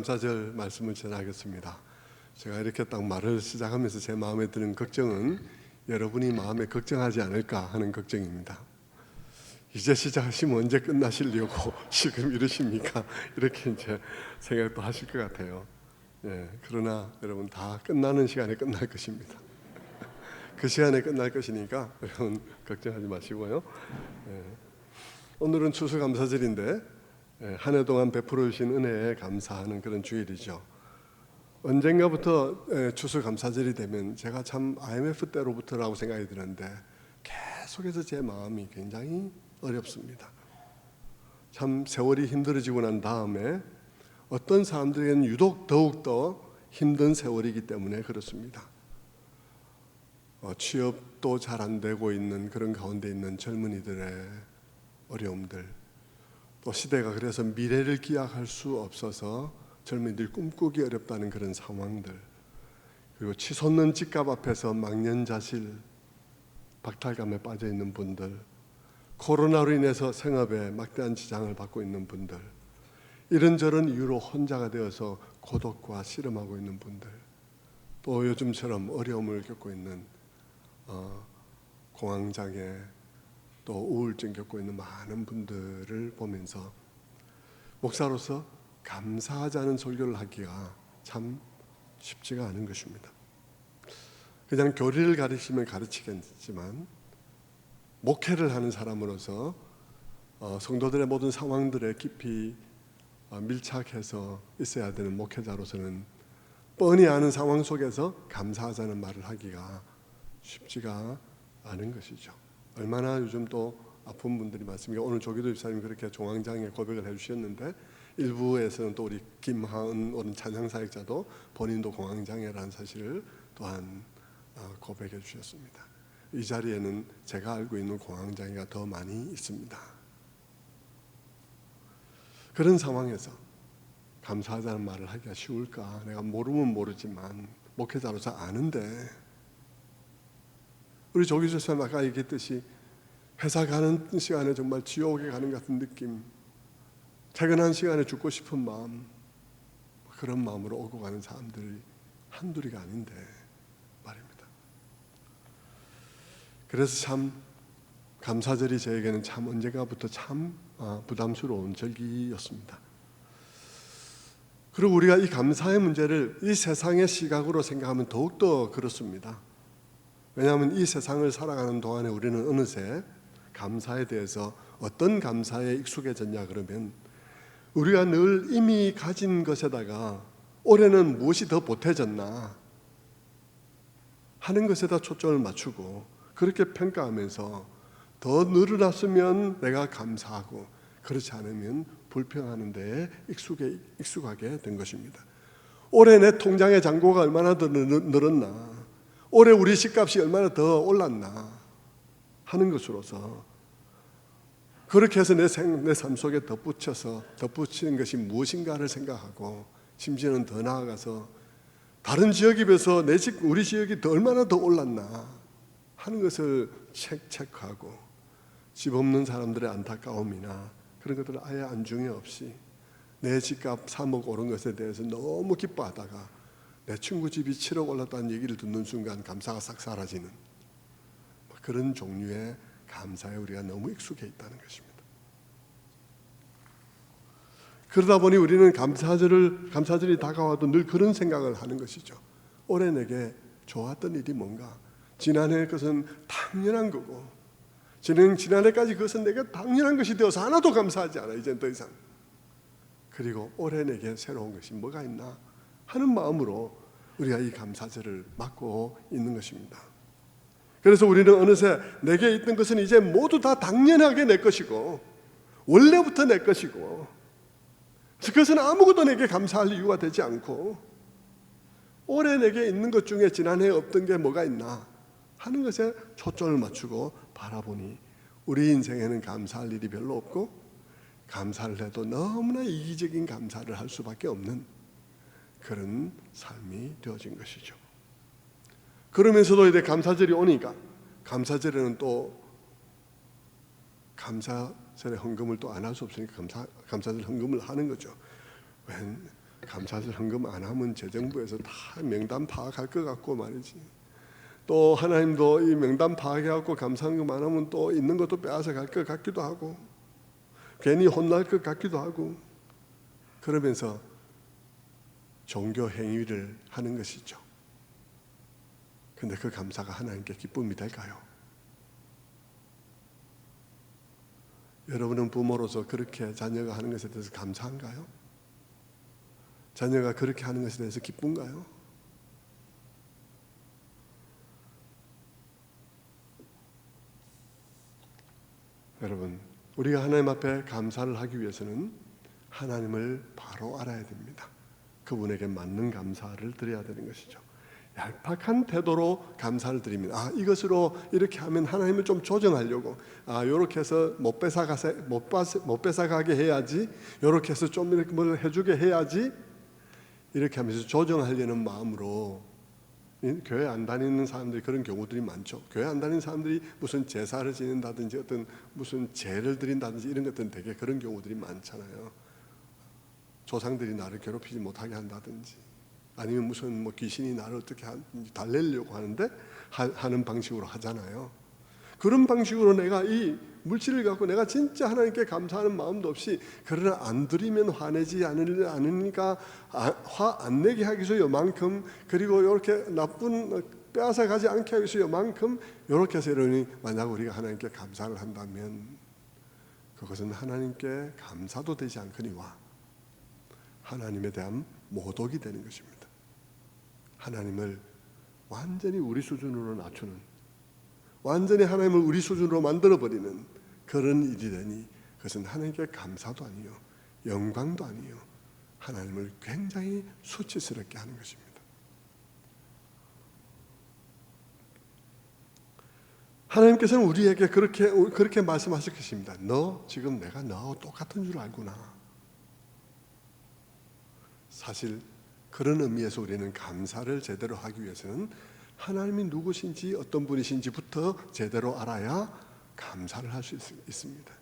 감사절 말씀을 전하겠습니다. 제가 이렇게 딱 말을 시작하면서 제 마음에 드는 걱정은 여러분이 마음에 걱정하지 않을까 하는 걱정입니다. 이제 시작하시면 언제 끝나시려고 지금 이러십니까? 이렇게 이제 생각도 하실 것 같아요. 그러나 여러분 다 끝나는 시간에 끝날 것입니다. 그 시간에 끝날 것이니까 여러분 걱정하지 마시고요. 오늘은 추수감사절인데 한 해 동안 베풀어 주신 은혜에 감사하는 그런 주일이죠. 언젠가부터 추수감사절이 되면 제가 참 IMF 때로부터라고 생각이 드는데 계속해서 제 마음이 굉장히 어렵습니다. 참 세월이 힘들어지고 난 다음에 어떤 사람들에게는 유독 더욱더 힘든 세월이기 때문에 그렇습니다. 취업도 잘 안 되고 있는 그런 가운데 있는 젊은이들의 어려움들, 또 시대가 그래서 미래를 기약할 수 없어서 젊은이들이 꿈꾸기 어렵다는 그런 상황들, 그리고 치솟는 집값 앞에서 망연자실, 박탈감에 빠져 있는 분들, 코로나로 인해서 생업에 막대한 지장을 받고 있는 분들, 이런저런 이유로 혼자가 되어서 고독과 씨름하고 있는 분들, 또 요즘처럼 어려움을 겪고 있는 공황장애, 또 우울증 겪고 있는 많은 분들을 보면서 목사로서 감사하자는 설교를 하기가 참 쉽지가 않은 것입니다. 그냥 교리를 가르치면 가르치겠지만 목회를 하는 사람으로서 성도들의 모든 상황들에 깊이 밀착해서 있어야 되는 목회자로서는 뻔히 아는 상황 속에서 감사하자는 말을 하기가 쉽지가 않은 것이죠. 얼마나 요즘 또 아픈 분들이 많습니까? 오늘 조기도 집사님이 그렇게 종황장애 고백을 해주셨는데 일부에서는 또 우리 김하은 오른 찬양사역자도 본인도 공황장애라는 사실을 또한 고백해 주셨습니다. 이 자리에는 제가 알고 있는 공황장애가 더 많이 있습니다. 그런 상황에서 감사하자는 말을 하기가 쉬울까? 내가 모르면 모르지만 목회자로서 아는데, 우리 조기조 선생님 아까 얘기했듯이 회사 가는 시간에 정말 지옥에 가는 같은 느낌, 퇴근한 시간에 죽고 싶은 마음, 그런 마음으로 오고 가는 사람들이 한둘이가 아닌데 말입니다. 그래서 참 감사절이 저에게는 참 언젠가부터 참 부담스러운 절기였습니다. 그리고 우리가 이 감사의 문제를 이 세상의 시각으로 생각하면 더욱더 그렇습니다. 왜냐하면 이 세상을 살아가는 동안에 우리는 어느새 감사에 대해서 어떤 감사에 익숙해졌냐 그러면 우리가 늘 이미 가진 것에다가 올해는 무엇이 더 보태졌나 하는 것에다 초점을 맞추고 그렇게 평가하면서 더 늘어났으면 내가 감사하고 그렇지 않으면 불평하는 데에 익숙하게 된 것입니다. 올해 내 통장의 잔고가 얼마나 더 늘었나, 올해 우리 집값이 얼마나 더 올랐나 하는 것으로서 그렇게 해서 내 삶 속에 덧붙이는 것이 무엇인가를 생각하고, 심지어는 더 나아가서 다른 지역에 비해서 우리 지역이 얼마나 더 올랐나 하는 것을 체크하고, 집 없는 사람들의 안타까움이나 그런 것들을 아예 안중에 없이 내 집값 3억 오른 것에 대해서 너무 기뻐하다가 내 친구 집이 7억 올랐다는 얘기를 듣는 순간 감사가 싹 사라지는 그런 종류의 감사에 우리가 너무 익숙해 있다는 것입니다. 그러다 보니 우리는 감사절이 다가와도 늘 그런 생각을 하는 것이죠. 올해 내게 좋았던 일이 뭔가, 지난해 것은 당연한 거고, 지난해까지 그것은 내게 당연한 것이 되어서 하나도 감사하지 않아 이젠 더 이상. 그리고 올해 내게 새로운 것이 뭐가 있나 하는 마음으로 우리가 이 감사절을 맞고 있는 것입니다. 그래서 우리는 어느새 내게 있던 것은 이제 모두 다 당연하게 내 것이고 원래부터 내 것이고, 그것은 아무것도 내게 감사할 이유가 되지 않고, 올해 내게 있는 것 중에 지난해에 없던 게 뭐가 있나 하는 것에 초점을 맞추고 바라보니 우리 인생에는 감사할 일이 별로 없고, 감사를 해도 너무나 이기적인 감사를 할 수밖에 없는 그런 삶이 되어진 것이죠. 그러면서도 이제 감사절이 오니까 감사절에는 또 감사절에 헌금을 또 안 할 수 없으니까 감사절 헌금을 하는 거죠. 감사절 헌금 안 하면 재정부에서 다 명단 파악할 것 같고 말이지. 또 하나님도 이 명단 파악해갖고 감사헌금 안 하면 또 있는 것도 빼앗아 갈 것 같기도 하고 괜히 혼날 것 같기도 하고 그러면서 종교 행위를 하는 것이죠. 근데 그 감사가 하나님께 기쁨이 될까요? 여러분은 부모로서 그렇게 자녀가 하는 것에 대해서 감사한가요? 자녀가 그렇게 하는 것에 대해서 기쁜가요? 여러분, 우리가 하나님 앞에 감사를 하기 위해서는 하나님을 바로 알아야 됩니다. 그분에게 맞는 감사를 드려야 되는 것이죠. 얄팍한 태도로 감사를 드립니다. 이것으로 이렇게 하면 하나님을 좀 조정하려고, 이렇게 해서 못 뺏어가게 해야지, 이렇게 해서 좀 이렇게 뭘 해주게 해야지, 이렇게 하면서 조정하려는 마음으로 교회 안 다니는 사람들이 그런 경우들이 많죠. 교회 안 다니는 사람들이 무슨 제사를 지낸다든지 어떤 무슨 제를 드린다든지 이런 것들은 되게 그런 경우들이 많잖아요. 조상들이 나를 괴롭히지 못하게 한다든지 아니면 무슨 귀신이 나를 어떻게 달래려고 하는데 하는 방식으로 하잖아요. 그런 방식으로 내가 이 물질을 갖고 내가 진짜 하나님께 감사하는 마음도 없이 그러나 안 드리면 화내지 않으니까 화 안 내게 하기 위해서 요만큼 그리고 이렇게 나쁜 빼앗아 가지 않게 하기 위해서 요만큼 이렇게 해서 이러니 만약 우리가 하나님께 감사를 한다면 그것은 하나님께 감사도 되지 않거니와 하나님에 대한 모독이 되는 것입니다. 하나님을 완전히 우리 수준으로 낮추는 완전히 하나님을 우리 수준으로 만들어버리는 그런 일이 되니 그것은 하나님께 감사도 아니요 영광도 아니요 하나님을 굉장히 수치스럽게 하는 것입니다. 하나님께서는 우리에게 그렇게 말씀하실 것입니다. 너 지금 내가 너하고 똑같은 줄 알구나. 사실 그런 의미에서 우리는 감사를 제대로 하기 위해서는 하나님이 누구신지 어떤 분이신지부터 제대로 알아야 감사를 할 수 있습니다.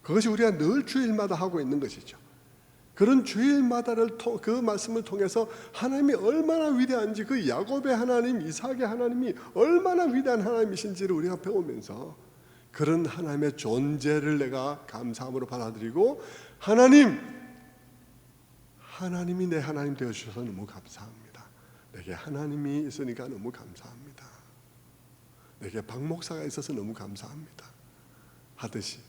그것이 우리가 늘 주일마다 하고 있는 것이죠. 그런 주일마다를 그 말씀을 통해서 하나님이 얼마나 위대한지 그 야곱의 하나님, 이삭의 하나님이 얼마나 위대한 하나님이신지를 우리가 배우면서 그런 하나님의 존재를 내가 감사함으로 받아들이고 하나님이 내 하나님 되어주셔서 너무 감사합니다. 내게 하나님이 있으니까 너무 감사합니다. 내게 박 목사가 있어서 너무 감사합니다. 하듯이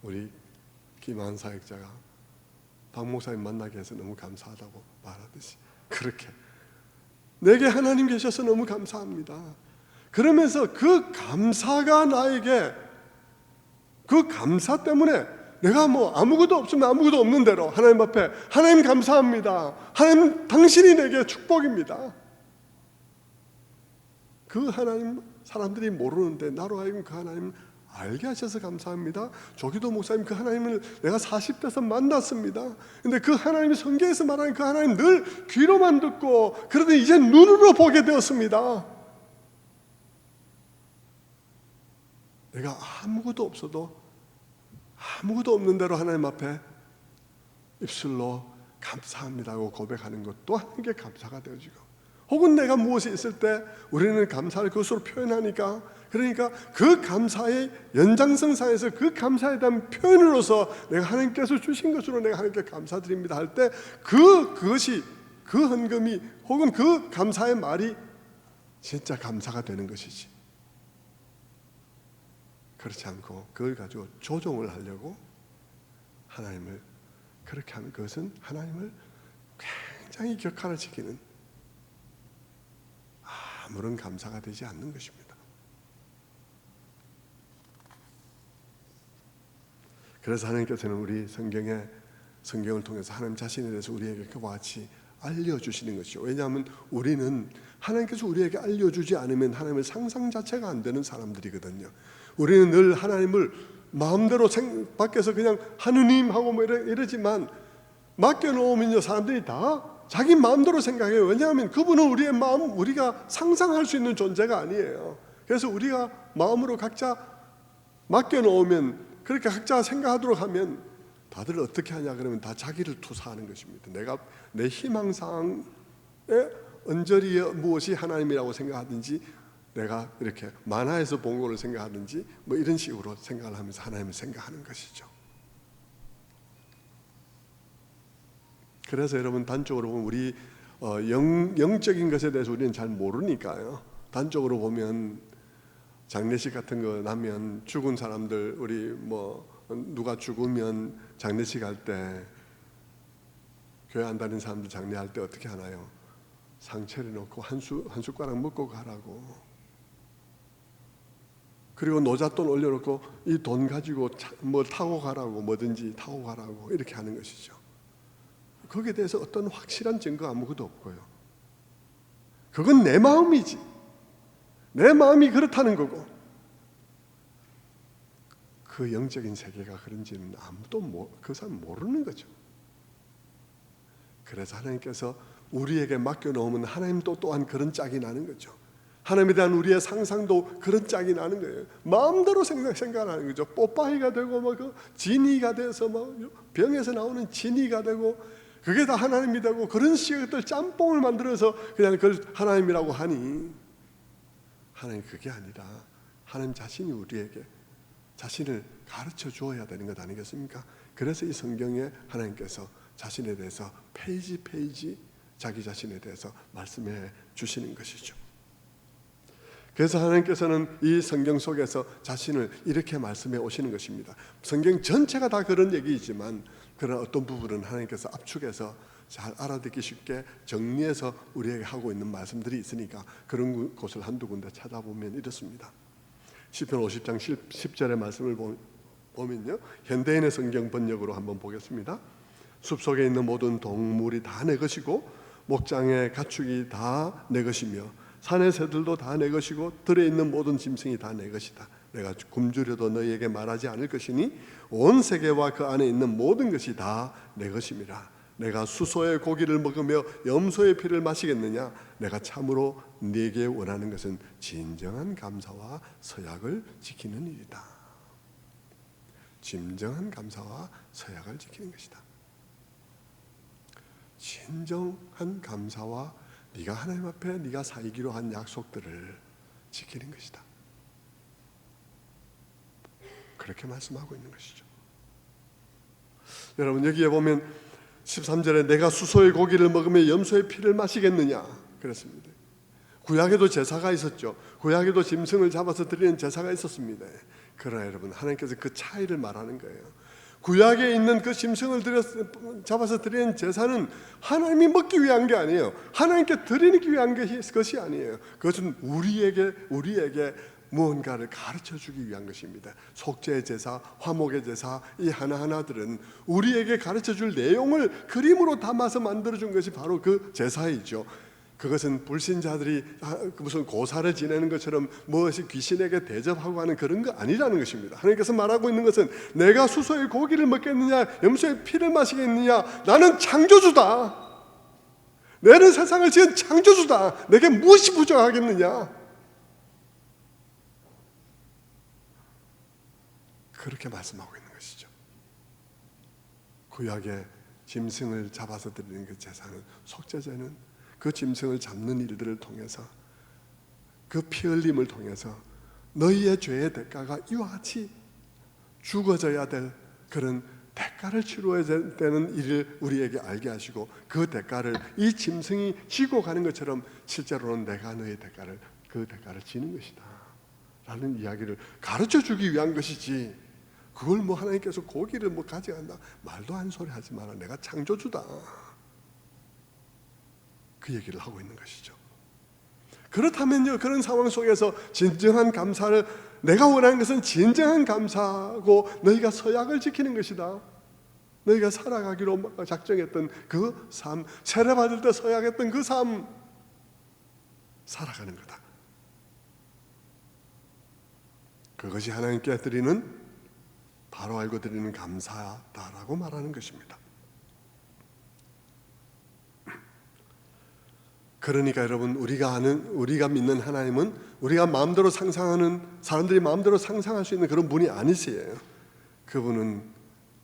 우리 김한 사역자가 박 목사님 만나게 해서 너무 감사하다고 말하듯이 그렇게 내게 하나님 계셔서 너무 감사합니다. 그러면서 그 감사가 나에게 그 감사 때문에 내가 아무것도 없으면 아무것도 없는 대로 하나님 앞에 하나님 감사합니다. 하나님 당신이 내게 축복입니다. 그 하나님 사람들이 모르는데 나로 하여금 그 하나님 알게 하셔서 감사합니다. 조기도 목사님 그 하나님을 내가 40대에서 만났습니다. 근데 그 하나님이 성경에서 말하는 그 하나님 늘 귀로만 듣고 그러더니 이제 눈으로 보게 되었습니다. 내가 아무것도 없는 대로 하나님 앞에 입술로 감사합니다고 고백하는 것도 하나님께 감사가 되어지고 혹은 내가 무엇이 있을 때 우리는 감사를 그것으로 표현하니까 그러니까 그 감사의 연장선상에서 그 감사에 대한 표현으로서 내가 하나님께서 주신 것으로 내가 하나님께 감사드립니다 할 때 그것이 그 헌금이 혹은 그 감사의 말이 진짜 감사가 되는 것이지 그렇지 않고 그걸 가지고 조종을 하려고 하나님을 그렇게 하면 그것은 하나님을 굉장히 격하시키는 아무런 감사가 되지 않는 것입니다. 그래서 하나님께서는 우리 성경을 통해서 하나님 자신에 대해서 우리에게 그와 같이 알려주시는 것이죠. 왜냐하면 우리는 하나님께서 우리에게 알려주지 않으면 하나님의 상상 자체가 안 되는 사람들이거든요. 우리는 늘 하나님을 마음대로 밖에서 그냥 하느님 하고 이러지만 맡겨놓으면요 사람들이 다 자기 마음대로 생각해요. 왜냐하면 그분은 우리의 마음 우리가 상상할 수 있는 존재가 아니에요. 그래서 우리가 마음으로 각자 맡겨놓으면 그렇게 각자 생각하도록 하면 다들 어떻게 하냐 그러면 다 자기를 투사하는 것입니다. 내가 내 희망사항에 언저리에 무엇이 하나님이라고 생각하든지, 내가 이렇게 만화에서 본 거를 생각하든지 뭐 이런 식으로 생각을 하면서 하나님을 생각하는 것이죠. 그래서 여러분, 단적으로 보면 우리 영적인 것에 대해서 우리는 잘 모르니까요. 단적으로 보면 장례식 같은 거 나면 죽은 사람들, 우리 뭐 누가 죽으면 장례식 할 때, 교회 안 다니는 사람들 장례할 때 어떻게 하나요? 상체를 놓고 한 숟가락 먹고 가라고. 그리고 노잣돈 올려놓고 이 돈 가지고 뭐 타고 가라고, 뭐든지 타고 가라고 이렇게 하는 것이죠. 거기에 대해서 어떤 확실한 증거 아무것도 없고요. 그건 내 마음이지. 내 마음이 그렇다는 거고, 그 영적인 세계가 그런지는 아무도 그 사람 모르는 거죠. 그래서 하나님께서 우리에게 맡겨놓으면 하나님도 또한 그런 짝이 나는 거죠. 하나님에 대한 우리의 상상도 그런 짝이 나는 거예요. 마음대로 생각하는 거죠. 뽀빠이가 되고 그 지니가 돼서 병에서 나오는 지니가 되고, 그게 다 하나님이 되고, 그런 식의 짬뽕을 만들어서 그냥 그걸 하나님이라고 하니, 하나님 그게 아니라 하나님 자신이 우리에게 자신을 가르쳐 주어야 되는 것 아니겠습니까? 그래서 이 성경에 하나님께서 자신에 대해서 페이지 자기 자신에 대해서 말씀해 주시는 것이죠. 그래서 하나님께서는 이 성경 속에서 자신을 이렇게 말씀해 오시는 것입니다. 성경 전체가 다 그런 얘기이지만, 그런 어떤 부분은 하나님께서 압축해서 잘 알아듣기 쉽게 정리해서 우리에게 하고 있는 말씀들이 있으니까 그런 곳을 한두 군데 찾아보면 이렇습니다. 시편 50장 10절의 말씀을 보면요, 현대인의 성경 번역으로 한번 보겠습니다. 숲속에 있는 모든 동물이 다 내 것이고, 목장의 가축이 다 내 것이며, 산의 새들도 다 내 것이고, 들에 있는 모든 짐승이 다 내 것이다. 내가 굶주려도 너희에게 말하지 않을 것이니 온 세계와 그 안에 있는 모든 것이 다 내 것임이라. 내가 수소의 고기를 먹으며 염소의 피를 마시겠느냐? 내가 참으로 네게 원하는 것은 진정한 감사와 서약을 지키는 일이다. 진정한 감사와 서약을 지키는 것이다. 진정한 감사와 네가 하나님 앞에 네가 살기로 한 약속들을 지키는 것이다. 그렇게 말씀하고 있는 것이죠. 여러분, 여기에 보면 13절에 내가 수소의 고기를 먹으며 염소의 피를 마시겠느냐 그랬습니다. 구약에도 제사가 있었죠. 구약에도 짐승을 잡아서 드리는 제사가 있었습니다. 그러나 여러분, 하나님께서 그 차이를 말하는 거예요. 구약에 있는 그 짐승을 잡아서 드리는 제사는 하나님이 먹기 위한 게 아니에요. 하나님께 드리기 위한 것이 아니에요. 그것은 우리에게 무언가를 가르쳐주기 위한 것입니다. 속죄의 제사, 화목의 제사, 이 하나하나들은 우리에게 가르쳐줄 내용을 그림으로 담아서 만들어준 것이 바로 그 제사이죠. 그것은 불신자들이 무슨 고사를 지내는 것처럼 무엇이 귀신에게 대접하고 하는 그런 거 아니라는 것입니다. 하나님께서 말하고 있는 것은 내가 수소의 고기를 먹겠느냐, 염소의 피를 마시겠느냐, 나는 창조주다. 내는 세상을 지은 창조주다. 내게 무엇이 부족하겠느냐. 그렇게 말씀하고 있는 것이죠. 구약의 짐승을 잡아서 드리는 그 제사는, 속죄제는 그 짐승을 잡는 일들을 통해서, 그 피 흘림을 통해서 너희의 죄의 대가가 이와 같이 죽어져야 될 그런 대가를 치러야 되는 일을 우리에게 알게 하시고, 그 대가를 이 짐승이 지고 가는 것처럼 실제로는 내가 너의 대가를, 그 대가를 지는 것이다 라는 이야기를 가르쳐 주기 위한 것이지, 그걸 하나님께서 고기를 가져간다, 말도 안 소리 하지 마라, 내가 창조주다, 그 얘기를 하고 있는 것이죠. 그렇다면요, 그런 상황 속에서 진정한 감사를, 내가 원하는 것은 진정한 감사하고 너희가 서약을 지키는 것이다. 너희가 살아가기로 작정했던 그 삶, 세례받을 때 서약했던 그 삶 살아가는 거다. 그것이 하나님께 드리는, 바로 알고 드리는 감사다라고 말하는 것입니다. 그러니까 여러분, 우리가 믿는 하나님은 우리가 마음대로 상상하는, 사람들이 마음대로 상상할 수 있는 그런 분이 아니세요. 그분은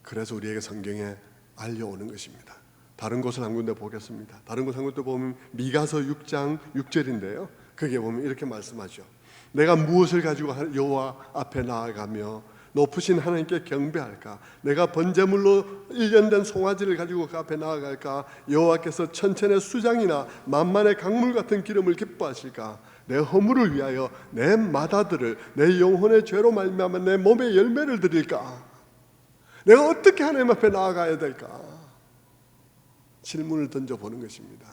그래서 우리에게 성경에 알려오는 것입니다. 다른 곳을 한 군데 보겠습니다. 다른 곳 한 군데 보면 미가서 6장 6절인데요. 거기에 보면 이렇게 말씀하죠. 내가 무엇을 가지고 여호와 앞에 나아가며 높으신 하나님께 경배할까? 내가 번제물로 1년 된 송아지를 가지고 그 앞에 나아갈까? 여호와께서 천천의 수장이나 만만의 강물 같은 기름을 기뻐하실까? 내 허물을 위하여 내 마다들을 내 영혼의 죄로 말미암아 내 몸에 열매를 드릴까? 내가 어떻게 하나님 앞에 나아가야 될까? 질문을 던져보는 것입니다.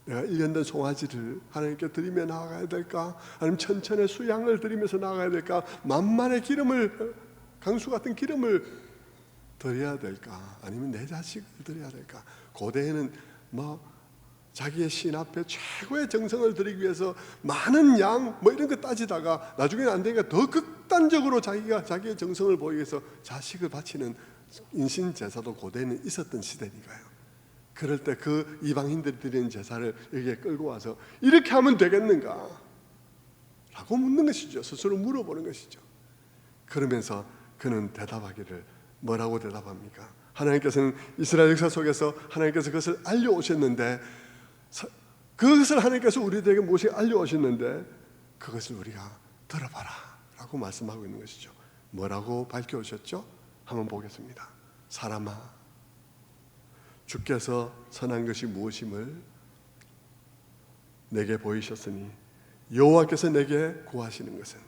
내가 1년 된 송아지를 하나님께 드리며 나아가야 될까? 아니면 천천의 수양을 드리면서 나아가야 될까? 만만의 기름을, 강수 같은 기름을 드려야 될까? 아니면 내 자식을 드려야 될까? 고대에는 자기의 신 앞에 최고의 정성을 드리기 위해서 많은 양 이런 거 따지다가 나중에는 안 되니까 더 극단적으로 자기의 정성을 보이기 위해서 자식을 바치는 인신 제사도 고대에는 있었던 시대니까요. 그럴 때 그 이방인들이 드리는 제사를 여기에 끌고 와서 이렇게 하면 되겠는가? 라고 묻는 것이죠. 스스로 물어보는 것이죠. 그러면서 그는 대답하기를 뭐라고 대답합니까? 하나님께서는 이스라엘 역사 속에서 하나님께서 그것을 알려오셨는데, 그것을 하나님께서 우리들에게 무엇이 알려오셨는데 그것을 우리가 들어봐라 라고 말씀하고 있는 것이죠. 뭐라고 밝혀오셨죠? 한번 보겠습니다. 사람아, 주께서 선한 것이 무엇임을 내게 보이셨으니 여호와께서 내게 구하시는 것은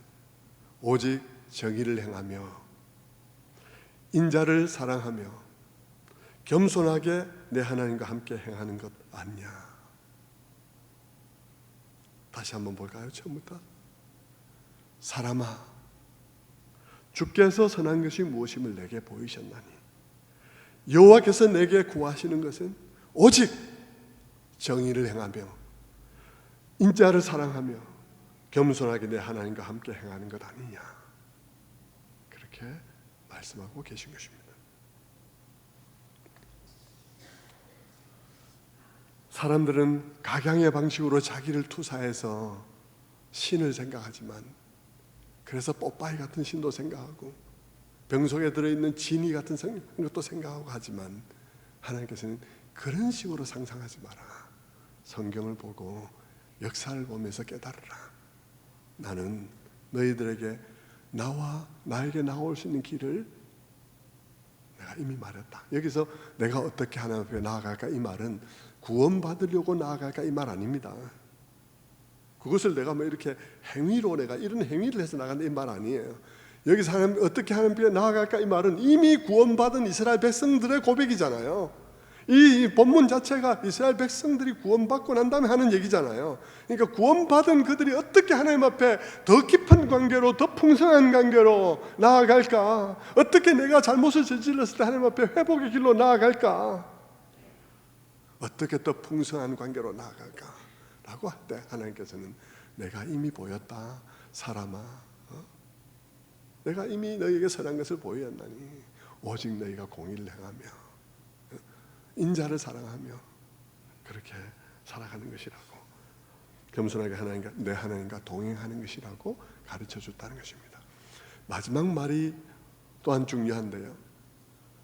오직 정의를 행하며 인자를 사랑하며 겸손하게 내 하나님과 함께 행하는 것 아니냐. 다시 한번 볼까요? 처음부터. 사람아, 주께서 선한 것이 무엇임을 내게 보이셨나니 여호와께서 내게 구하시는 것은 오직 정의를 행하며 인자를 사랑하며 겸손하게 내 하나님과 함께 행하는 것 아니냐. 그렇게 말씀하고 계신 것입니다. 사람들은 각양의 방식으로 자기를 투사해서 신을 생각하지만, 그래서 뽀빠이 같은 신도 생각하고 병 속에 들어있는 지니 같은 것도 생각하고 하지만 하나님께서는 그런 식으로 상상하지 마라. 성경을 보고 역사를 보면서 깨달으라. 나는 너희들에게 나에게 나올 수 있는 길을 내가 이미 말했다. 여기서 내가 어떻게 하나님 앞에 나아갈까 이 말은 구원받으려고 나아갈까 이 말 아닙니다. 그것을 내가 이렇게 행위로 내가 이런 행위를 해서 나간다 이 말 아니에요. 여기서 하나님 어떻게 하나님께 나아갈까 이 말은 이미 구원받은 이스라엘 백성들의 고백이잖아요. 이 본문 자체가 이스라엘 백성들이 구원받고 난 다음에 하는 얘기잖아요. 그러니까 구원받은 그들이 어떻게 하나님 앞에 더 깊은 관계로, 더 풍성한 관계로 나아갈까? 어떻게 내가 잘못을 저질렀을 때 하나님 앞에 회복의 길로 나아갈까? 어떻게 더 풍성한 관계로 나아갈까? 라고 할 때 하나님께서는 내가 이미 보였다. 사람아, 내가 이미 너희에게 선한 것을 보였나니 오직 너희가 공의를 행하며 인자를 사랑하며 그렇게 살아가는 것이라고, 겸손하게 내 하나님과 동행하는 것이라고 가르쳐 줬다는 것입니다. 마지막 말이 또한 중요한데요.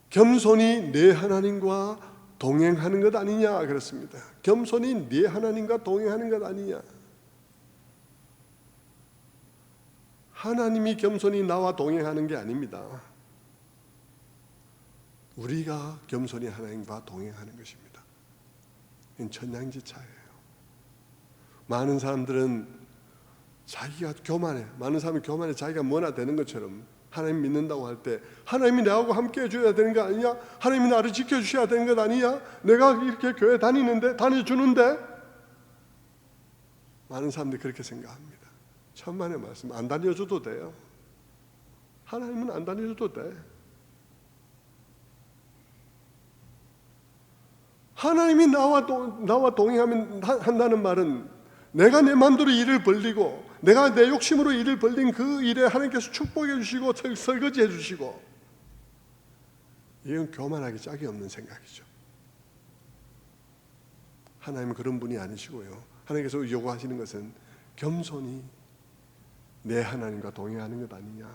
겸손히 내 하나님과 동행하는 것 아니냐 그렇습니다. 겸손히 네 하나님과 동행하는 것 아니냐. 하나님이 겸손히 나와 동행하는 게 아닙니다. 우리가 겸손히 하나님과 동행하는 것입니다. 이건 천양지차예요. 많은 사람들은 자기가 교만해. 많은 사람이 교만해 자기가 뭐나 되는 것처럼 하나님 믿는다고 할 때 하나님이 나하고 함께 해줘야 되는 거 아니냐? 하나님이 나를 지켜주셔야 되는 것 아니냐? 내가 이렇게 교회 다녀주는데 많은 사람들이 그렇게 생각합니다. 천만의 말씀, 안 다녀줘도 돼요. 하나님은 안 다녀줘도 돼. 하나님이 나와 동행하면 한다는 말은 내가 내 마음대로 일을 벌리고 내가 내 욕심으로 일을 벌린 그 일에 하나님께서 축복해 주시고 설거지해 주시고, 이건 교만하기 짝이 없는 생각이죠. 하나님은 그런 분이 아니시고요. 하나님께서 요구하시는 것은 겸손히 내 하나님과 동행하는 것 아니냐.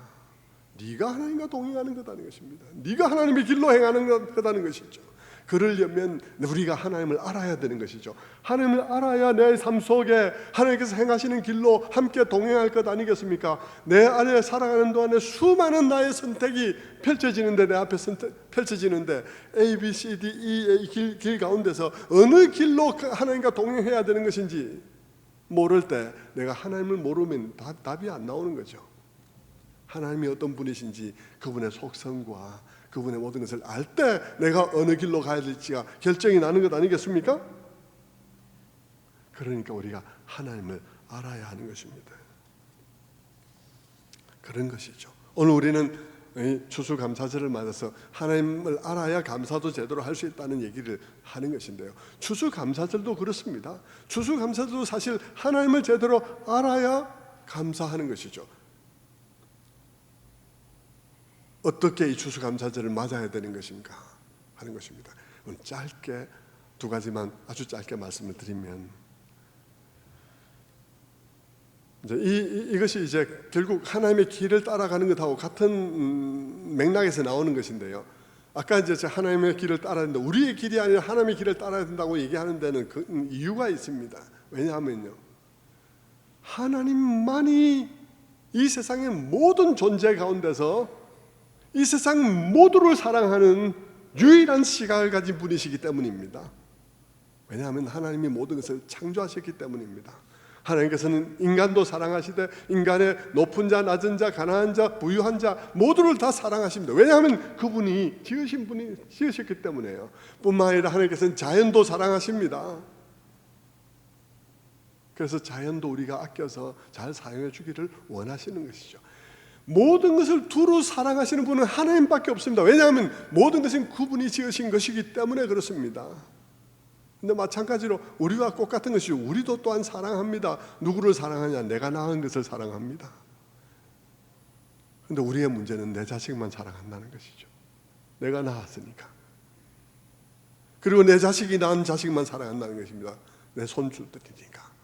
네가 하나님과 동행하는 거다는 것입니다. 네가 하나님의 길로 행하는 거다는 것이죠. 그러려면 우리가 하나님을 알아야 되는 것이죠. 하나님을 알아야 내 삶 속에 하나님께서 행하시는 길로 함께 동행할 것 아니겠습니까? 내 안에 살아가는 동안에 수많은 나의 선택이 펼쳐지는데, 내 앞에 펼쳐지는데 A, B, C, D, E의 길 가운데서 어느 길로 하나님과 동행해야 되는 것인지 모를 때 내가 하나님을 모르면 답이 안 나오는 거죠. 하나님이 어떤 분이신지, 그분의 속성과 그분의 모든 것을 알 때 내가 어느 길로 가야 될지가 결정이 나는 것 아니겠습니까? 그러니까 우리가 하나님을 알아야 하는 것입니다. 그런 것이죠. 오늘 우리는 추수감사절을 맞아서 하나님을 알아야 감사도 제대로 할 수 있다는 얘기를 하는 것인데요, 추수감사절도 그렇습니다. 추수감사절도 사실 하나님을 제대로 알아야 감사하는 것이죠. 어떻게 이 추수감사절을 맞아야 되는 것인가 하는 것입니다. 오늘 짧게 두 가지만 아주 짧게 말씀을 드리면, 이것이 이제 결국 하나님의 길을 따라가는 것하고 같은 맥락에서 나오는 것인데요, 아까 이제 하나님의 길을 따라야 된다, 우리의 길이 아니라 하나님의 길을 따라야 된다고 얘기하는 데는 그 이유가 있습니다. 왜냐하면요, 하나님만이 이 세상의 모든 존재 가운데서 이 세상 모두를 사랑하는 유일한 시각을 가진 분이시기 때문입니다. 왜냐하면 하나님이 모든 것을 창조하셨기 때문입니다. 하나님께서는 인간도 사랑하시되 인간의 높은 자, 낮은 자, 가난한 자, 부유한 자 모두를 다 사랑하십니다. 왜냐하면 그분이 지으신 분이 지으셨기 때문에요. 뿐만 아니라 하나님께서는 자연도 사랑하십니다. 그래서 자연도 우리가 아껴서 잘 사용해 주기를 원하시는 것이죠. 모든 것을 두루 사랑하시는 분은 하나님밖에 없습니다. 왜냐하면 모든 것은 그분이 지으신 것이기 때문에 그렇습니다. 근데 마찬가지로 우리와 똑같은 것이죠. 우리도 또한 사랑합니다. 누구를 사랑하냐? 내가 낳은 것을 사랑합니다. 근데 우리의 문제는 내 자식만 사랑한다는 것이죠. 내가 낳았으니까. 그리고 내 자식이 낳은 자식만 사랑한다는 것입니다. 내 손주들이니까.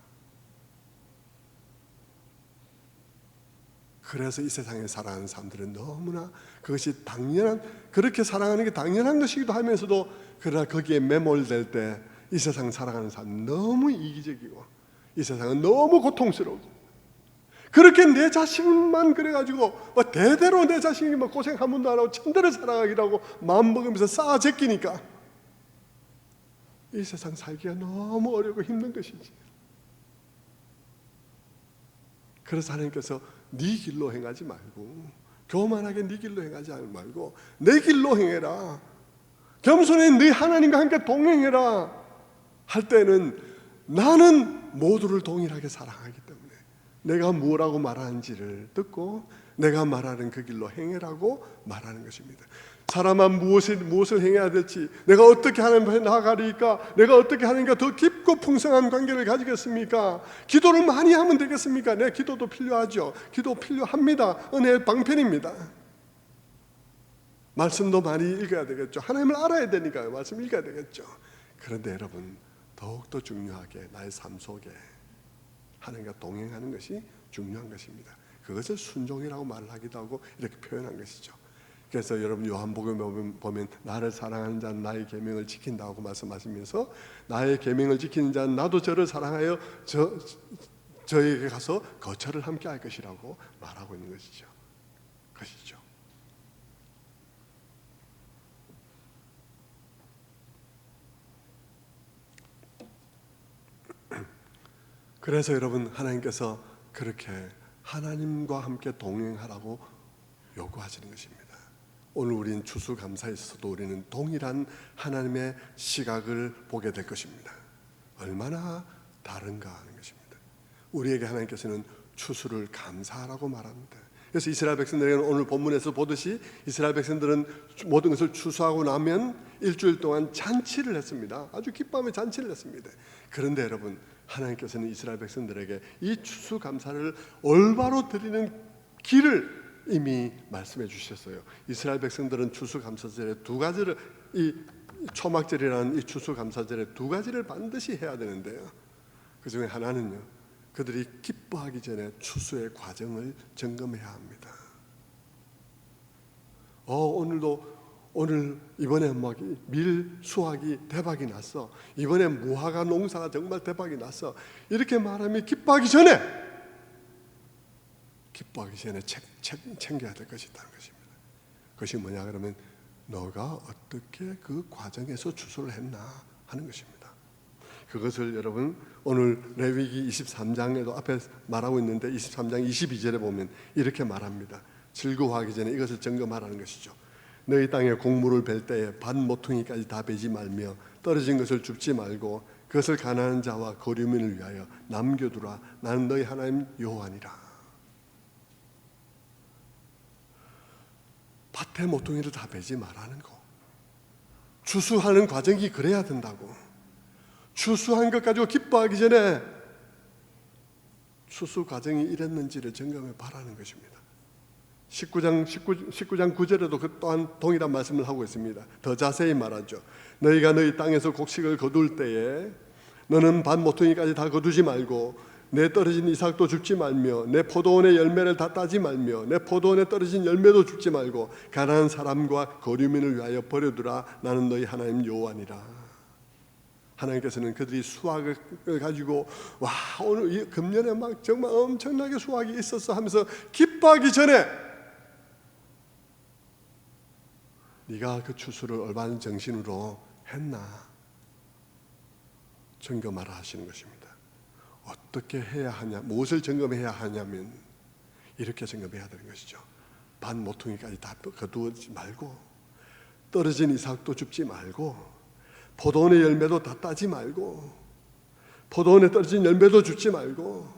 그래서 이 세상에 살아가는 사람들은 너무나 그것이 당연한, 그렇게 사랑하는 게 당연한 것이기도 하면서도, 그러나 거기에 매몰될 때 이 세상 살아가는 사람은 너무 이기적이고 이 세상은 너무 고통스러우고, 그렇게 내 자식만 그래가지고 대대로 내 자식이 고생 한 번도 안 하고 천대를 살아가기도 하고 마음 먹으면서 쌓아 제끼니까 이 세상 살기가 너무 어렵고 힘든 것이지. 그래서 하나님께서 네 길로 행하지 말고, 교만하게 네 길로 행하지 말고 내 길로 행해라, 겸손히 네 하나님과 함께 동행해라 할 때는 나는 모두를 동일하게 사랑하기 때문에 내가 뭐라고 말하는지를 듣고 내가 말하는 그 길로 행해라고 말하는 것입니다. 사람아 무엇을 행해야 될지, 내가 어떻게 하나님께 나아가리까, 내가 어떻게 하나님과 더 깊고 풍성한 관계를 가지겠습니까? 기도를 많이 하면 되겠습니까? 네, 기도도 필요하죠. 기도 필요합니다. 은혜의 방편입니다. 말씀도 많이 읽어야 되겠죠. 하나님을 알아야 되니까요. 말씀 읽어야 되겠죠. 그런데 여러분, 더욱더 중요하게 나의 삶 속에 하나님과 동행하는 것이 중요한 것입니다. 그것을 순종이라고 말하기도 하고 이렇게 표현한 것이죠. 그래서 여러분 요한복음에 보면 나를 사랑하는 자는 나의 계명을 지킨다고 말씀하시면서, 나의 계명을 지키는 자는 나도 저를 사랑하여 저에게 가서 거처를 함께 할 것이라고 말하고 있는 것이죠. 그래서 여러분, 하나님께서 그렇게 하나님과 함께 동행하라고 요구하시는 것입니다. 오늘 우리는 추수감사에 있어서도 우리는 동일한 하나님의 시각을 보게 될 것입니다. 얼마나 다른가 하는 것입니다. 우리에게 하나님께서는 추수를 감사하라고 말합니다. 그래서 이스라엘 백성들에게는 오늘 본문에서 보듯이 이스라엘 백성들은 모든 것을 추수하고 나면 일주일 동안 잔치를 했습니다. 아주 기뻐하며 잔치를 했습니다. 그런데 여러분, 하나님께서는 이스라엘 백성들에게 이 추수감사를 올바로 드리는 길을 이미 말씀해 주셨어요. 이스라엘 백성들은 추수감사절에 두 가지를, 이 초막절이라는 이 추수감사절에 두 가지를 반드시 해야 되는데요, 그 중에 하나는요, 그들이 기뻐하기 전에 추수의 과정을 점검해야 합니다. 오늘 이번에 막 밀 수확이 대박이 났어. 이번에 무화과 농사가 정말 대박이 났어. 이렇게 말하면 기뻐하기 전에 챙겨야 될 것이 있다는 것입니다. 그것이 뭐냐 그러면 너가 어떻게 그 과정에서 추수를 했나 하는 것입니다. 그것을 여러분 오늘 레위기 23장에도 앞에 말하고 있는데 23장 22절에 보면 이렇게 말합니다. 즐거워하기 전에 이것을 점검하라는 것이죠. 너희 땅에 곡물을 벨 때에 반 모퉁이까지 다 베지 말며 떨어진 것을 줍지 말고 그것을 가난한 자와 거류민을 위하여 남겨두라. 나는 너희 하나님 여호와니라. 밭에 모퉁이를 다 베지 말라는 거. 추수하는 과정이 그래야 된다고. 추수한 것 가지고 기뻐하기 전에 추수 과정이 이랬는지를 점검해 봐라는 것입니다. 19장 9절에도 그 또한 동일한 말씀을 하고 있습니다. 더 자세히 말하죠. 너희가 너희 땅에서 곡식을 거둘 때에 너는 반 모퉁이까지 다 거두지 말고 내 떨어진 이삭도 줍지 말며 내 포도원의 열매를 다 따지 말며 내 포도원에 떨어진 열매도 줍지 말고 가난한 사람과 거류민을 위하여 버려두라. 나는 너희 하나님 여호와니라. 하나님께서는 그들이 수확을 가지고 와 오늘 이 금년에 막 정말 엄청나게 수확이 있었어 하면서 기뻐하기 전에 네가 그 추수를 올바른 정신으로 했나 점검하라 하시는 것입니다. 어떻게 해야 하냐, 무엇을 점검해야 하냐면 이렇게 점검해야 되는 것이죠. 반 모퉁이까지 다 거두지 말고 떨어진 이삭도 줍지 말고 포도원의 열매도 다 따지 말고 포도원에 떨어진 열매도 줍지 말고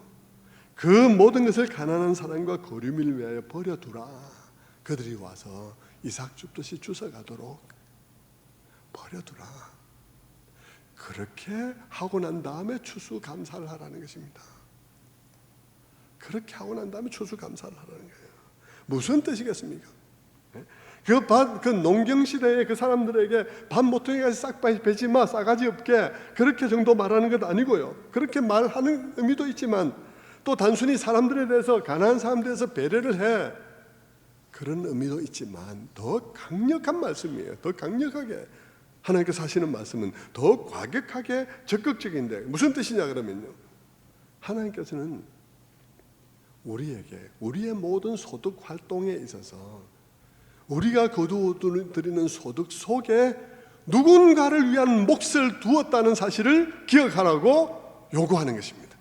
그 모든 것을 가난한 사람과 거류민을 위하여 버려두라. 그들이 와서 이삭 줍듯이 주워가도록 버려두라. 그렇게 하고 난 다음에 추수감사를 하라는 것입니다. 그렇게 하고 난 다음에 추수감사를 하라는 거예요. 무슨 뜻이겠습니까? 그 농경시대의 그 사람들에게 반 모퉁이까지 싹 베지 마, 싸가지 없게 그렇게 정도 말하는 것 아니고요. 그렇게 말하는 의미도 있지만 또 단순히 사람들에 대해서 가난한 사람들에 대해서 배려를 해 그런 의미도 있지만 더 강력한 말씀이에요. 더 강력하게 하나님께서 하시는 말씀은 더 과격하게 적극적인데 무슨 뜻이냐 그러면요. 하나님께서는 우리에게 우리의 모든 소득 활동에 있어서 우리가 거두어드리는 소득 속에 누군가를 위한 몫을 두었다는 사실을 기억하라고 요구하는 것입니다.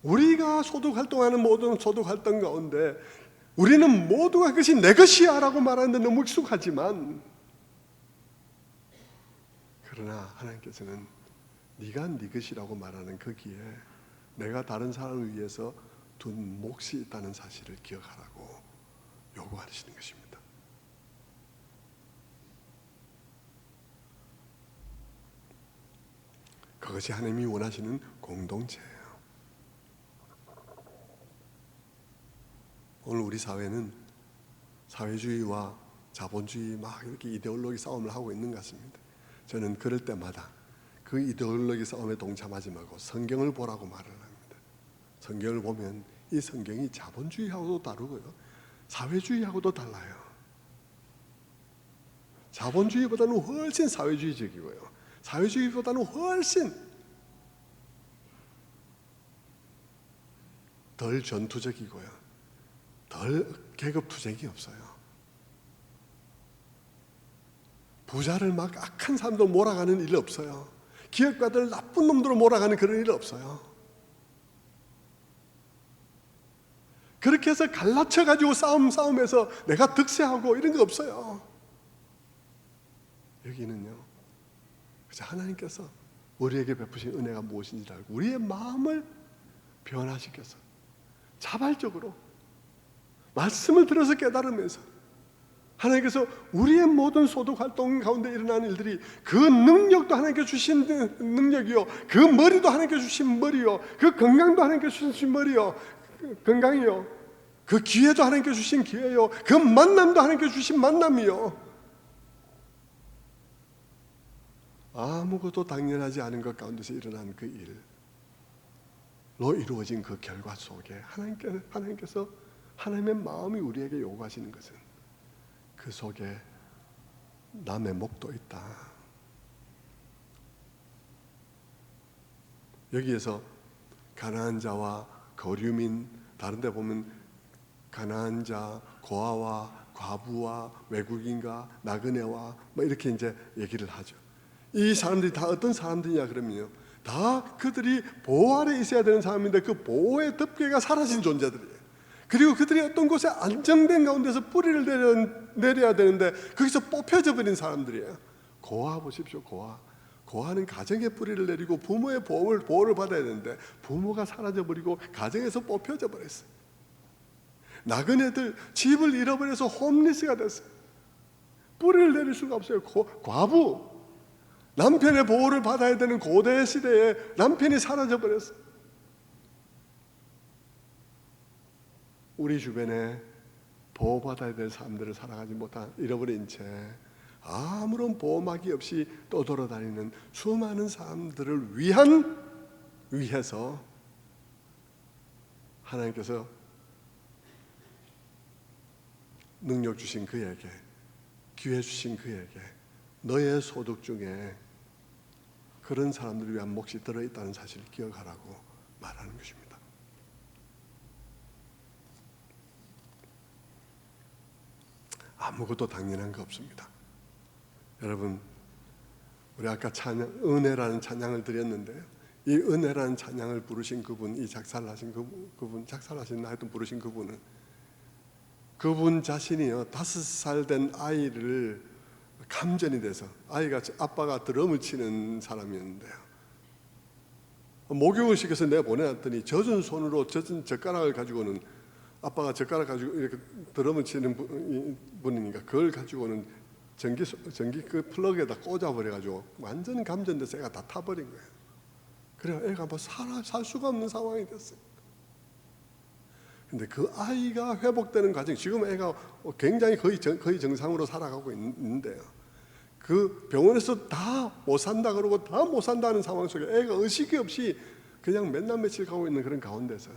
우리가 소득 활동하는 모든 소득 활동 가운데 우리는 모두가 그것이 내 것이야 라고 말하는데 너무 익숙하지만 그러나 하나님께서는 네가 네 것이라고 말하는 거기에 내가 다른 사람을 위해서 둔 몫이 있다는 사실을 기억하라고 요구하시는 것입니다. 그것이 하나님이 원하시는 공동체예요. 오늘 우리 사회는 사회주의와 자본주의 막 이렇게 이데올로기 싸움을 하고 있는 것 같습니다. 저는 그럴 때마다 그 이데올로기 싸움에 동참하지 말고 성경을 보라고 말을 합니다. 성경을 보면 이 성경이 자본주의하고도 다르고요. 사회주의하고도 달라요. 자본주의보다는 훨씬 사회주의적이고요. 사회주의보다는 훨씬 덜 전투적이고요. 덜 계급투쟁이 없어요. 부자를 막 악한 사람들 몰아가는 일 없어요. 기업가들 나쁜 놈들로 몰아가는 그런 일 없어요. 그렇게 해서 갈라쳐가지고 싸움에서 내가 득세하고 이런 거 없어요. 여기는요, 그래서 하나님께서 우리에게 베푸신 은혜가 무엇인지 알고 우리의 마음을 변화시켜서 자발적으로 말씀을 들어서 깨달으면서 하나님께서 우리의 모든 소득 활동 가운데 일어나는 일들이 그 능력도 하나님께 주신 능력이요, 그 머리도 하나님께 주신 머리요, 그 건강도 하나님께 주신 머리요, 건강이요, 그 기회도 하나님께 주신 기회요, 그 만남도 하나님께 주신 만남이요, 아무것도 당연하지 않은 것 가운데서 일어난 그 일로 이루어진 그 결과 속에 하나님께서 하나님의 마음이 우리에게 요구하시는 것은 그 속에 남의 목도 있다. 여기에서 가난한 자와 거류민, 다른 데 보면 가난한 자, 고아와 과부와 외국인과 나그네와 뭐 이렇게 이제 얘기를 하죠. 이 사람들이 다 어떤 사람들이냐 그러면요, 다 그들이 보호 아래 있어야 되는 사람인데 그 보호의 덮개가 사라진 존재들이에요. 그리고 그들이 어떤 곳에 안정된 가운데서 뿌리를 내려야 되는데 거기서 뽑혀져 버린 사람들이에요. 고아 보십시오. 고아는 가정의 뿌리를 내리고 부모의 보호를 받아야 되는데 부모가 사라져버리고 가정에서 뽑혀져 버렸어요. 나그네들 집을 잃어버려서 홈리스가 됐어요. 뿌리를 내릴 수가 없어요. 과부, 남편의 보호를 받아야 되는 고대 시대에 남편이 사라져버렸어요. 우리 주변에 보호받아야 될 사람들을 살아가지 못한, 잃어버린 채 아무런 보호막이 없이 떠돌아다니는 수많은 사람들을 위해서 하나님께서 능력 주신 그에게, 기회 주신 그에게 너의 소득 중에 그런 사람들을 위한 몫이 들어있다는 사실을 기억하라고 말하는 것입니다. 아무것도 당연한 거 없습니다. 여러분, 우리 아까 은혜라는 찬양을 드렸는데요, 이 은혜라는 찬양을 부르신 그분, 이 작사를 하신 하여튼 부르신 그분 자신이요, 5살 된 아이를 감전이 돼서, 아빠가 드럼을 치는 사람이었는데요, 목욕을 시켜서 내가 보내놨더니 젖은 손으로 젖은 젓가락을 가지고는, 아빠가 젓가락 가지고 이렇게 드럼을 치는 분이니까 그걸 가지고는 전기 그 플러그에다 꽂아버려가지고 완전 감전돼서 애가 다 타버린 거예요. 그래 애가 뭐 살 수가 없는 상황이 됐어요. 근데 그 아이가 회복되는 과정, 지금 애가 굉장히 거의 정상으로 살아가고 있는데요, 그 병원에서 다 못 산다 그러고 다 못 산다는 상황 속에 애가 의식이 없이 그냥 맨날 며칠 가고 있는 그런 가운데서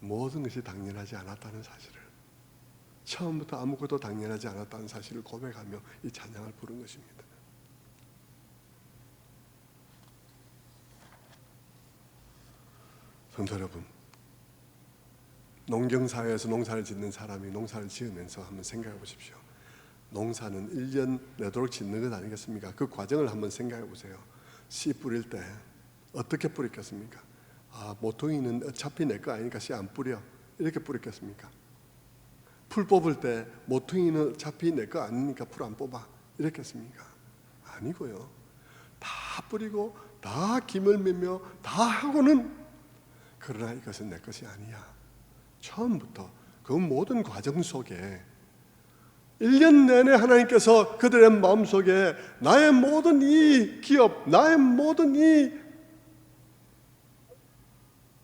모든 것이 당연하지 않았다는 사실을, 처음부터 아무것도 당연하지 않았다는 사실을 고백하며 이 찬양을 부른 것입니다. 성도 여러분, 농경사회에서 농사를 짓는 사람이 농사를 지으면서 한번 생각해 보십시오. 농사는 1년 내도록 짓는 것 아니겠습니까? 그 과정을 한번 생각해 보세요. 씨 뿌릴 때 어떻게 뿌렸겠습니까? 모퉁이는 어차피 내 거 아니니까 씨 안 뿌려, 이렇게 뿌렸겠습니까? 풀 뽑을 때 모퉁이는 어차피 내 거 아니니까 풀 안 뽑아, 이랬겠습니까? 아니고요, 다 뿌리고 다 김을 매며 다 하고는, 그러나 이것은 내 것이 아니야. 처음부터 그 모든 과정 속에 1년 내내 하나님께서 그들의 마음속에 나의 모든 이 기업, 나의 모든 이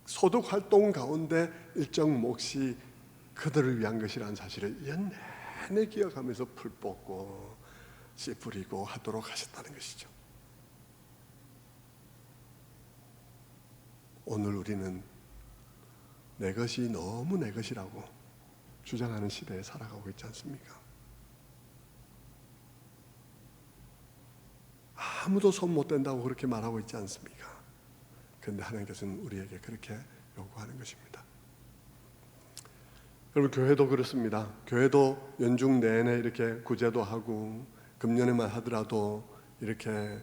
소득 활동 가운데 일정 몫이 그들을 위한 것이라는 사실을 1년 내내 기억하면서 풀 뽑고 씨 뿌리고 하도록 하셨다는 것이죠. 오늘 우리는 내 것이 너무 내 것이라고 주장하는 시대에 살아가고 있지 않습니까? 아무도 손 못 댄다고 그렇게 말하고 있지 않습니까? 그런데 하나님께서는 우리에게 그렇게 요구하는 것입니다. 여러분, 교회도 그렇습니다. 교회도 연중 내내 이렇게 구제도 하고 금년에만 하더라도 이렇게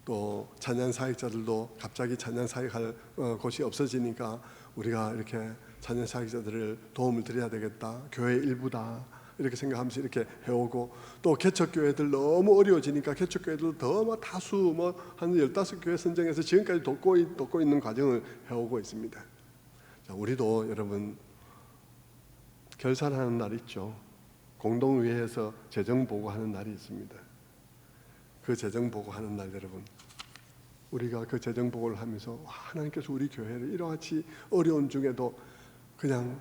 또 찬양 사역자들도 갑자기 찬양 사역할 곳이 없어지니까 우리가 이렇게 찬양 사역자들을 도움을 드려야 되겠다, 교회 일부다 이렇게 생각하면서 이렇게 해오고, 또 개척교회들 너무 어려워지니까 개척교회들 더 다수 한 15교회 선정해서 지금까지 돕고 있는 과정을 해오고 있습니다. 자, 우리도 여러분 결산하는 날이 있죠. 공동의회에서 재정 보고하는 날이 있습니다. 그 재정 보고하는 날, 여러분, 우리가 그 재정 보고를 하면서 하나님께서 우리 교회를 이러같이 어려운 중에도 그냥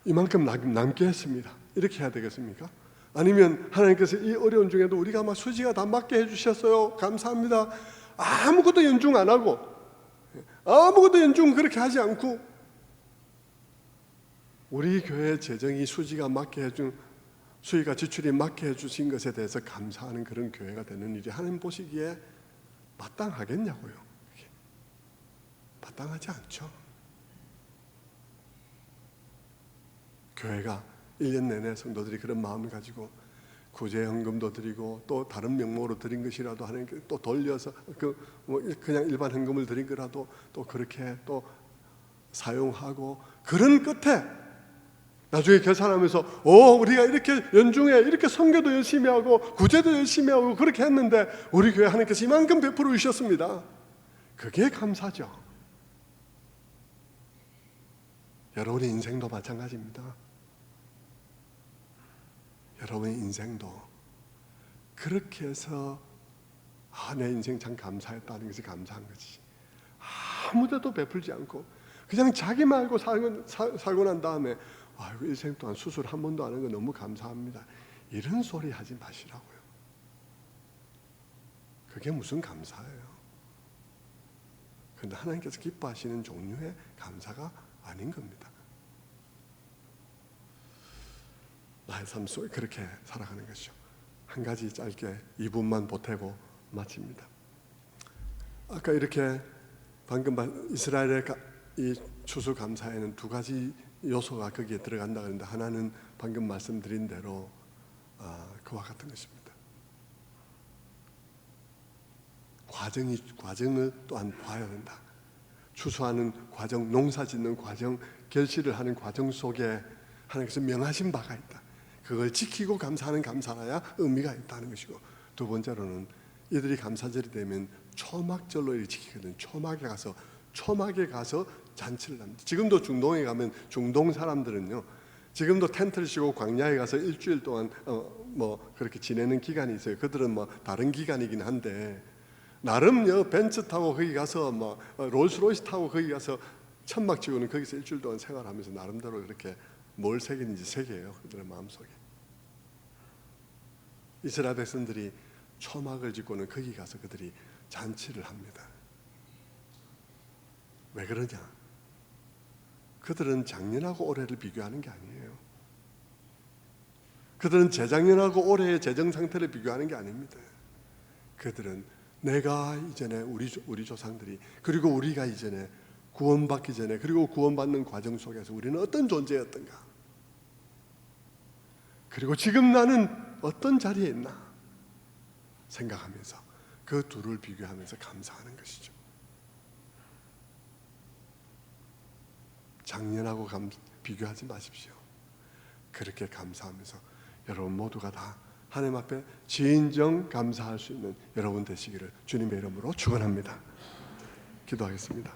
이만큼 남게 했습니다, 이렇게 해야 되겠습니까? 아니면 하나님께서 이 어려운 중에도 우리가 막 수지가 다 맞게 해주셨어요, 감사합니다, 아무것도 연중 안 하고, 아무것도 연중 그렇게 하지 않고 우리 교회 재정이 수지가 맞게 해준 수익과 지출이 맞게 해주신 것에 대해서 감사하는 그런 교회가 되는 일이 하나님 보시기에 마땅하겠냐고요. 마땅하지 않죠. 교회가 1년 내내 성도들이 그런 마음을 가지고 구제헌금도 드리고 또 다른 명목으로 드린 것이라도 하나님께 또 돌려서 그냥 일반 헌금을 드린 거라도 또 그렇게 또 사용하고, 그런 끝에 나중에 계산하면서 우리가 이렇게 연중에 이렇게 선교도 열심히 하고 구제도 열심히 하고 그렇게 했는데 우리 교회 하나님께서 이만큼 베풀어 주셨습니다. 그게 감사죠. 여러분의 인생도 마찬가지입니다. 여러분의 인생도 그렇게 해서 내 인생 참 감사했다는 것이 감사한 거지, 아무데도 베풀지 않고 그냥 자기 말고 살고 난 다음에 일생 동안 수술 한 번도 안 한 거 너무 감사합니다, 이런 소리 하지 마시라고요. 그게 무슨 감사예요? 그런데 하나님께서 기뻐하시는 종류의 감사가 아닌 겁니다. 나의 삶 속에 그렇게 살아가는 것이죠. 한 가지 짧게 2분만 보태고 마칩니다. 아까 이렇게 방금 이스라엘의 이 추수감사에는 두 가지 요소가 거기에 들어간다 그랬는데, 하나는 방금 말씀드린 대로 그와 같은 것입니다. 과정을 또한 봐야 된다. 추수하는 과정, 농사 짓는 과정, 결실을 하는 과정 속에 하나님께서 명하신 바가 있다. 그걸 지키고 감사하는 감사라야 의미가 있다는 것이고, 두 번째로는 이들이 감사절이 되면 초막절로 이렇게 지키거든요. 초막에 가서 잔치를 합니다. 지금도 중동에 가면 중동 사람들은요, 지금도 텐트를 치고 광야에 가서 일주일 동안 그렇게 지내는 기간이 있어요. 그들은 다른 기간이긴 한데 나름 벤츠 타고 거기 가서 롤스로이스 타고 거기 가서 천막 지고는 거기서 일주일 동안 생활하면서 나름대로 이렇게 뭘 새기는지 새겨요. 그들의 마음속에. 이스라엘 백성들이 초막을 짓고는 거기 가서 그들이 잔치를 합니다. 왜 그러냐? 그들은 작년하고 올해를 비교하는 게 아니에요. 그들은 재작년하고 올해의 재정 상태를 비교하는 게 아닙니다. 그들은 내가 이전에 우리 조상들이, 그리고 우리가 이전에 구원받기 전에, 그리고 구원받는 과정 속에서 우리는 어떤 존재였던가, 그리고 지금 나는 어떤 자리에 있나 생각하면서 그 둘을 비교하면서 감사하는 것이죠. 작년하고 비교하지 마십시오. 그렇게 감사하면서 여러분 모두가 다 하나님 앞에 진정 감사할 수 있는 여러분 되시기를 주님의 이름으로 축원합니다. 기도하겠습니다.